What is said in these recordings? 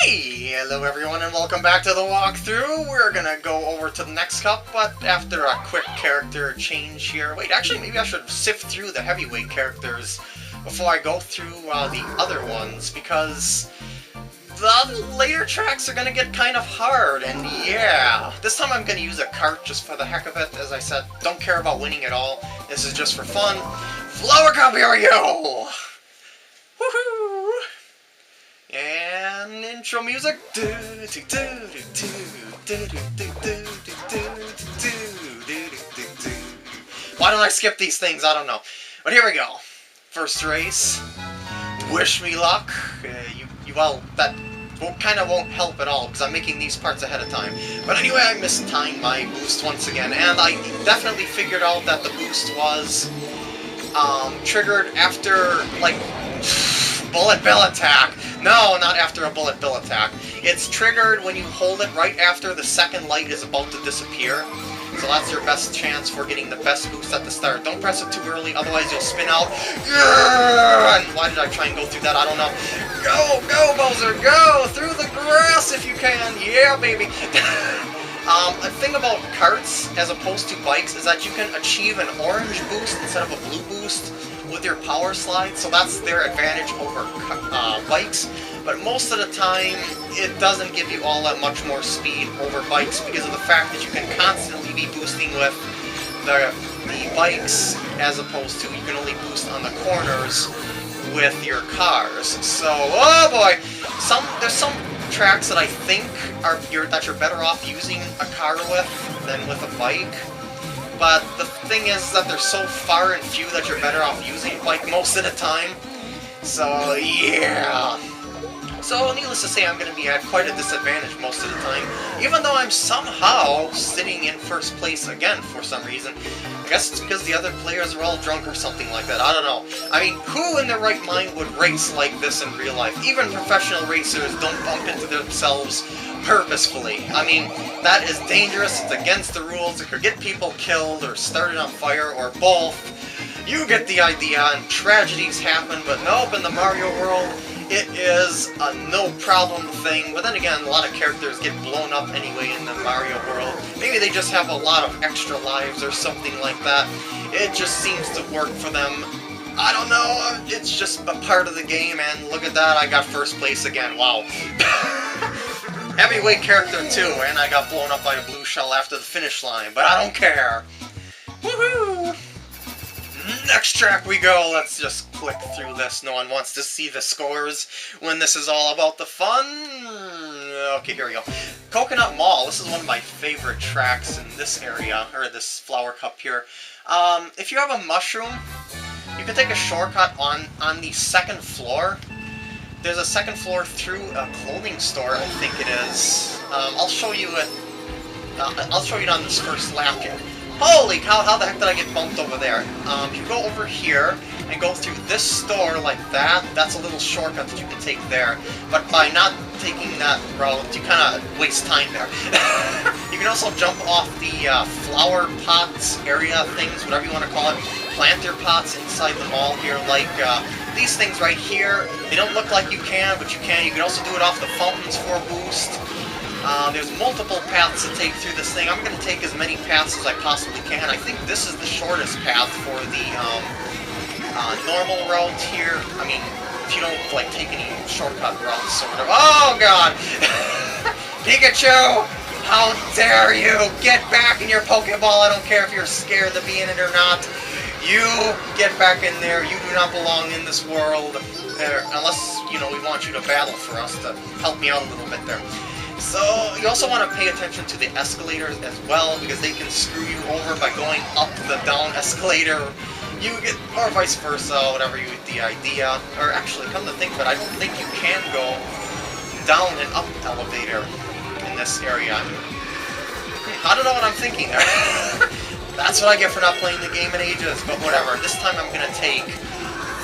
Hey, hello everyone and welcome back to the walkthrough. We're gonna go over to the next cup, but after a quick character change here. Wait, actually maybe I should sift through the heavyweight characters before I go through the other ones, because the later tracks are gonna get kind of hard, and yeah. This time I'm gonna use a cart just for the heck of it. As I said, don't care about winning at all. This is just for fun. Flower Cup, here we go! Woohoo! And intro music. Why don't I skip these things? I don't know. But here we go. First race. Wish me luck. Well, that kind of won't help at all because I'm making these parts ahead of time. But anyway, I mistimed my boost once again, and I definitely figured out that the boost was triggered after, like, bullet bill attack. No, not after a bullet bill attack. It's triggered when you hold it right after the second light is about to disappear. So that's your best chance for getting the best boost at the start. Don't press it too early, otherwise you'll spin out. And why did I try and go through that? I don't know. Go, go, Bowser, go! Through the grass if you can! Yeah, baby! A thing about karts, as opposed to bikes, is that you can achieve an orange boost instead of a blue boost with your power slide, so that's their advantage over bikes. But most of the time, it doesn't give you all that much more speed over bikes because of the fact that you can constantly be boosting with the bikes, as opposed to you can only boost on the corners with your cars. So, oh boy! There's some tracks that I think that you're better off using a car with than with a bike. But the thing is that they're so far and few that you're better off using bike most of the time. So, yeah. So, needless to say, I'm going to be at quite a disadvantage most of the time, even though I'm somehow sitting in first place again for some reason. I guess it's because the other players are all drunk or something like that. I don't know. I mean, who in their right mind would race like this in real life? Even professional racers don't bump into themselves purposefully. I mean, that is dangerous, it's against the rules, it could get people killed or started on fire or both. You get the idea, and tragedies happen, but nope, in the Mario world, it is a no-problem thing. But then again, a lot of characters get blown up anyway in the Mario world. Maybe they just have a lot of extra lives or something like that. It just seems to work for them. I don't know, it's just a part of the game, and look at that, I got first place again, wow. Heavyweight character too, and I got blown up by a blue shell after the finish line, but I don't care. Woohoo! Next track we go. Let's just click through this. No one wants to see the scores when this is all about the fun. Okay, here we go. Coconut Mall. This is one of my favorite tracks in this area, or this flower cup here. If you have a mushroom, you can take a shortcut on the second floor. There's a second floor through a clothing store, I think it is. I'll show you it. I'll show you it on this first lap here. Holy cow! How the heck did I get bumped over there? If you go over here and go through this store like that, that's a little shortcut that you can take there. But by not taking that route, you kind of waste time there. You can also jump off the flower pots area things, whatever you want to call it, planter pots inside the mall here, like these things right here. They don't look like you can, but you can. You can also do it off the fountains for a boost. There's multiple paths to take through this thing. I'm going to take as many paths as I possibly can. I think this is the shortest path for the normal route here. I mean, if you don't like take any shortcut routes, sort of. Oh God! Pikachu! How dare you! Get back in your Pokeball! I don't care if you're scared to be in it or not. You get back in there. You do not belong in this world. Unless, you know, we want you to battle for us to help me out a little bit there. So, you also want to pay attention to the escalators as well, because they can screw you over by going up the down escalator. You get, or vice versa, whatever you get the idea. Or actually, come to think of it, I don't think you can go down and up elevator in this area. I don't know what I'm thinking there. That's what I get for not playing the game in ages, but whatever. This time I'm going to take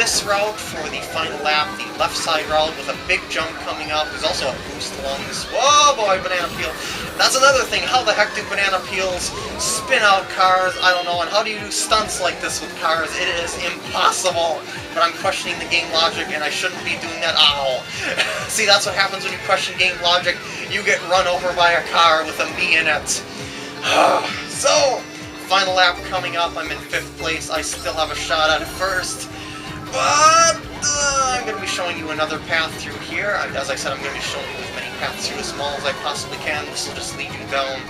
this route for the final lap, the left side route with a big jump coming up. There's also a boost along this. Whoa, boy, banana peel. That's another thing. How the heck do banana peels spin out cars? I don't know. And how do you do stunts like this with cars? It is impossible. But I'm questioning the game logic, and I shouldn't be doing that. Ow. See, that's what happens when you question game logic. You get run over by a car with a me in it. So, final lap coming up. I'm in 5th place. I still have a shot at first. But I'm going to be showing you another path through here. As I said, I'm going to be showing you as many paths through as small as I possibly can. This will just lead you down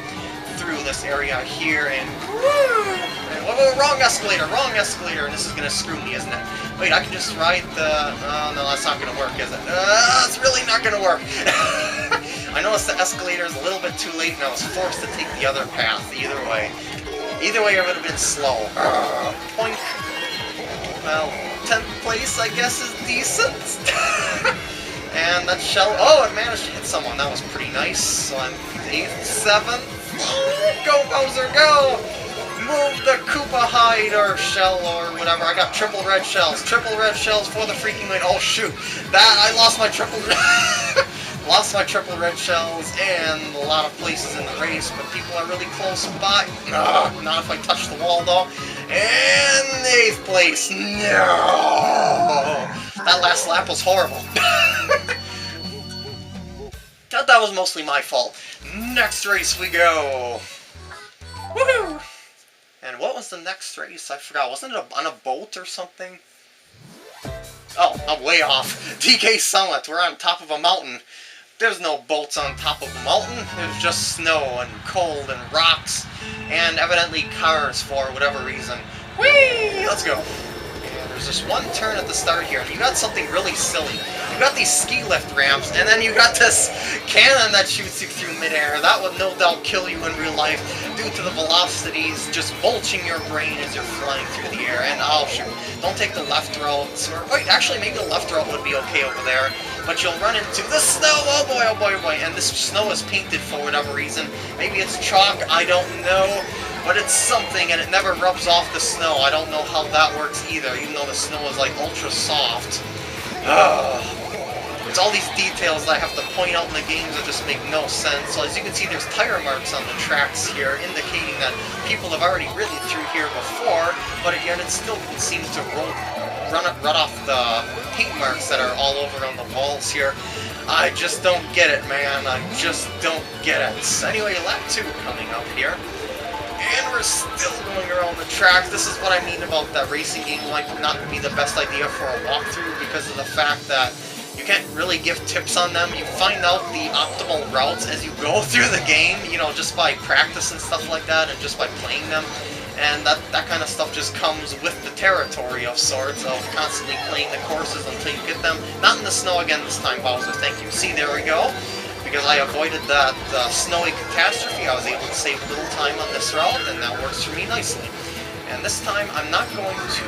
through this area here, and whoa, wrong escalator, and this is going to screw me, isn't it? Wait, I can just ride the... no, that's not going to work, is it? It's really not going to work. I noticed the escalator is a little bit too late, and I was forced to take the other path. Either way, I would have been slow. Point. Well, 10th place, I guess, is decent. And that shell... Oh, it managed to hit someone. That was pretty nice. So I'm 8th, 7th. Oh, go, Bowser, go! Move the Koopa hide or shell or whatever. I got triple red shells. Triple red shells for the freaking win. Oh, shoot. I lost my triple... Lost my triple red shells and a lot of places in the race, but people are really close by. Not if I touch the wall, though. And 8th place. No! That last lap was horrible. That was mostly my fault. Next race we go. Woohoo! And what was the next race? I forgot. Wasn't it on a boat or something? Oh, I'm way off. DK Summit. We're on top of a mountain. There's no boats on top of a mountain. There's just snow and cold and rocks and evidently cars for whatever reason. Whee! Let's go. And there's just one turn at the start here, and you got something really silly. You got these ski lift ramps, and then you got this cannon that shoots you through midair. That would no doubt kill you in real life due to the velocities just mulching your brain as you're flying through the air. And oh shoot, don't take the left route. Or wait, actually maybe the left route would be okay over there. But you'll run into the snow. Oh boy, oh boy, oh boy. And this snow is painted for whatever reason. Maybe it's chalk, I don't know. But it's something, and it never rubs off the snow. I don't know how that works either, even though the snow is like ultra soft. It's all these details that I have to point out in the games that just make no sense. So as you can see, there's tire marks on the tracks here, indicating that people have already ridden through here before, but yet it still seems to run off the paint marks that are all over on the walls here. I just don't get it, man. I just don't get it. Anyway, lap 2 coming up here. And we're still going around the tracks. This is what I mean about that racing game might not be the best idea for a walkthrough because of the fact that you can't really give tips on them. You find out the optimal routes as you go through the game, you know, just by practice and stuff like that, and just by playing them. And that kind of stuff just comes with the territory of sorts, of constantly playing the courses until you get them. Not in the snow again this time, Bowser, thank you. See, there we go. Because I avoided that snowy catastrophe, I was able to save a little time on this route, and that works for me nicely. And this time, I'm not going to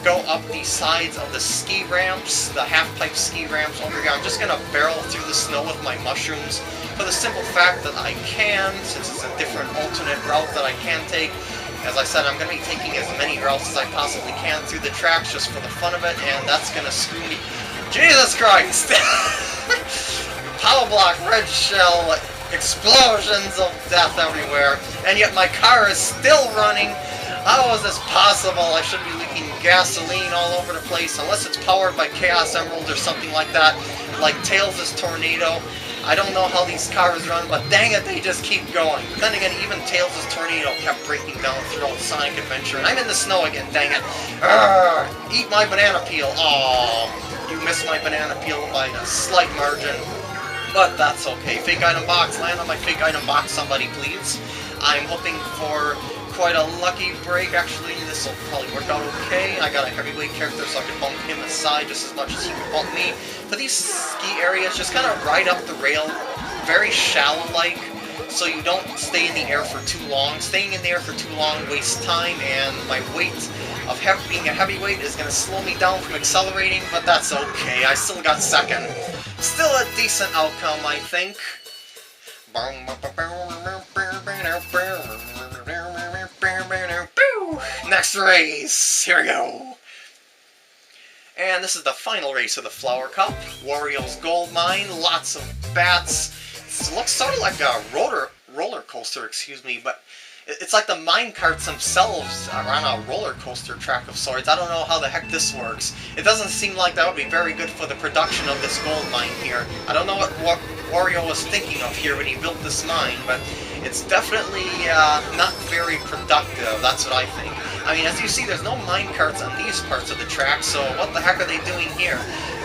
go up the sides of the ski ramps, the half-pipe ski ramps over here. I'm just going to barrel through the snow with my mushrooms for the simple fact that I can, since it's a different alternate route that I can take. As I said, I'm going to be taking as many routes as I possibly can through the tracks just for the fun of it, and that's going to screw me. Jesus Christ! Power block, red shell, explosions of death everywhere, and yet my car is still running. How is this possible? I should be leaking gasoline all over the place, unless it's powered by Chaos Emeralds or something like that, like Tails' Tornado. I don't know how these cars run, but dang it, they just keep going. But then again, even Tails' Tornado kept breaking down throughout Sonic Adventure, and I'm in the snow again, dang it. Urgh, eat my banana peel. Aww, you missed my banana peel by a slight margin. But that's okay. Fake item box. Land on my fake item box, somebody, please. I'm hoping for quite a lucky break. Actually, this will probably work out okay. I got a heavyweight character, so I can bump him aside just as much as he can bump me. For these ski areas, just kind of ride up the rail, very shallow-like, so you don't stay in the air for too long. Staying in the air for too long wastes time, and my weight of being a heavyweight is going to slow me down from accelerating, but that's okay. I still got second. Still a decent outcome, I think. Next race! Here we go! And this is the final race of the Flower Cup. Wario's Gold Mine, lots of bats. It looks sort of like a roller coaster, excuse me, but it's like the mine carts themselves are on a roller coaster track of sorts. I don't know how the heck this works. It doesn't seem like that would be very good for the production of this gold mine here. I don't know what Wario was thinking of here when he built this mine, but it's definitely not very productive, that's what I think. I mean, as you see, there's no mine carts on these parts of the track, so what the heck are they doing here?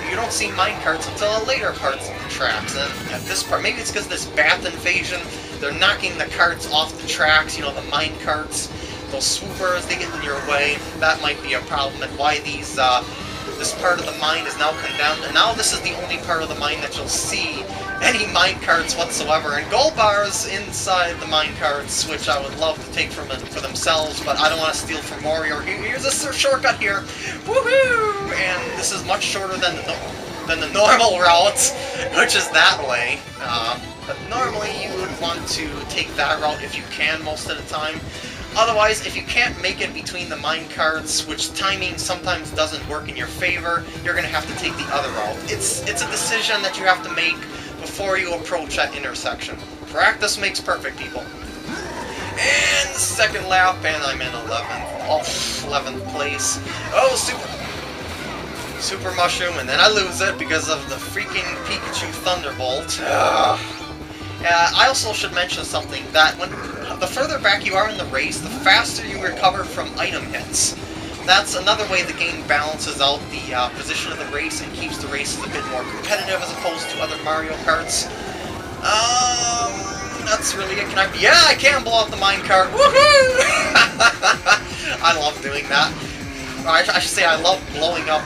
You don't see mine carts until the later parts of the tracks, and at this part, maybe it's because of this bat invasion, they're knocking the carts off the tracks, you know, the mine carts, those swoopers, they get in your way. That might be a problem, and why these, this part of the mine is now condemned, and now this is the only part of the mine that you'll see any mine carts whatsoever, and gold bars inside the mine carts, which I would love to take for themselves, but I don't want to steal from Mario. Here's a shortcut here, woohoo! And this is much shorter than the normal route, which is that way. But normally you would want to take that route if you can most of the time. Otherwise, if you can't make it between the mine carts, which timing sometimes doesn't work in your favor, you're going to have to take the other route. It's a decision that you have to make before you approach that intersection. Practice makes perfect, people. And the second lap, and I'm in 11th place. Oh, Super Mushroom, and then I lose it because of the freaking Pikachu Thunderbolt. I also should mention something, that when the further back you are in the race, the faster you recover from item hits. That's another way the game balances out the position of the race and keeps the races a bit more competitive as opposed to other Mario Karts. That's really it. Can I? Yeah, I can blow up the minecart. Woohoo! I love doing that. I should say I love blowing up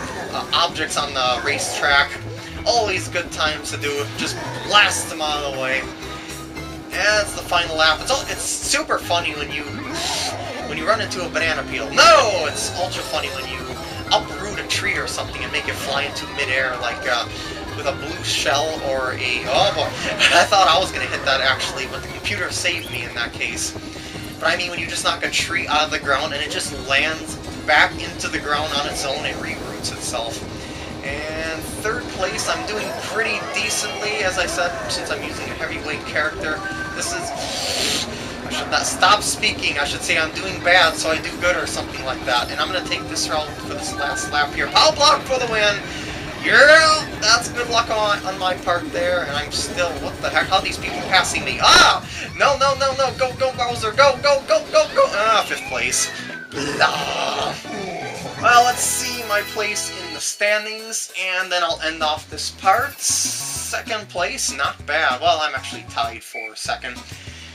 objects on the racetrack. Always good times to do. Just blast them out of the way. And it's the final lap. It's super funny when you run into a banana peel. No! It's ultra funny when you uproot a tree or something and make it fly into midair, like with a blue shell or a... Oh boy, I thought I was going to hit that actually, but the computer saved me in that case. But I mean, when you just knock a tree out of the ground and it just lands back into the ground on its own, it re-roots itself. And third place, I'm doing pretty decently, as I said, since I'm using a heavyweight character. This is... I should not stop speaking. I should say I'm doing bad, so I do good or something like that. And I'm going to take this route for this last lap here. Power block for the win! Yeah! That's good luck on my part there. And I'm still... What the heck? How are these people passing me? Ah! No, no, no, no! Go, go, Bowser! Go, go, go, go, go! Ah, 5th place. Blah. Well, let's see my place in the standings, and then I'll end off this part. 2nd place, not bad. Well, I'm actually tied for 2nd.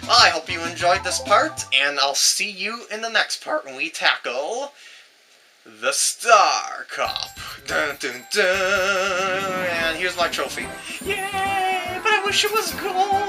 Well, I hope you enjoyed this part, and I'll see you in the next part when we tackle the Star Cup. Dun, dun, dun. And here's my trophy. Yay! But I wish it was gold!